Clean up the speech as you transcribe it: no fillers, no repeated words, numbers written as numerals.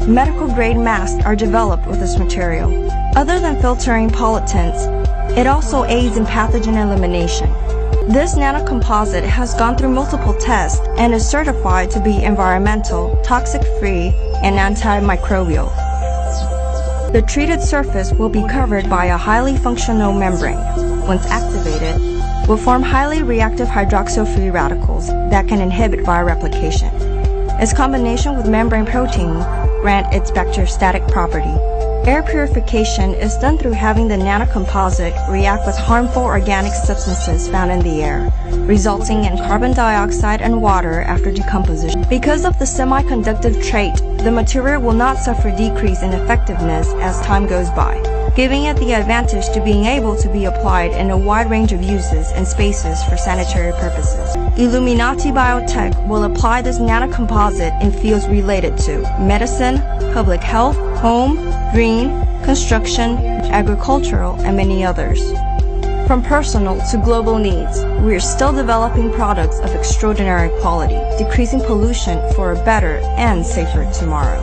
medical-grade masks are developed with this material. Other than filtering pollutants, it also aids in pathogen elimination. This nanocomposite has gone through multiple tests and is certified to be environmental, toxic-free, and antimicrobial. The treated surface will be covered by a highly functional membrane. Once activated, will form highly reactive hydroxyl free radicals that can inhibit viral replication. Its combination with membrane protein grant its bacteriostatic property. Air purification is done through having the nanocomposite react with harmful organic substances found in the air, resulting in carbon dioxide and water after decomposition. Because of the semiconductive trait, the material will not suffer decrease in effectiveness as time goes by, giving it the advantage to being able to be applied in a wide range of uses and spaces for sanitary purposes. Illuminati Biotech will apply this nanocomposite in fields related to medicine, public health, home, green, construction, agricultural, and many others. From personal to global needs, we are still developing products of extraordinary quality, decreasing pollution for a better and safer tomorrow.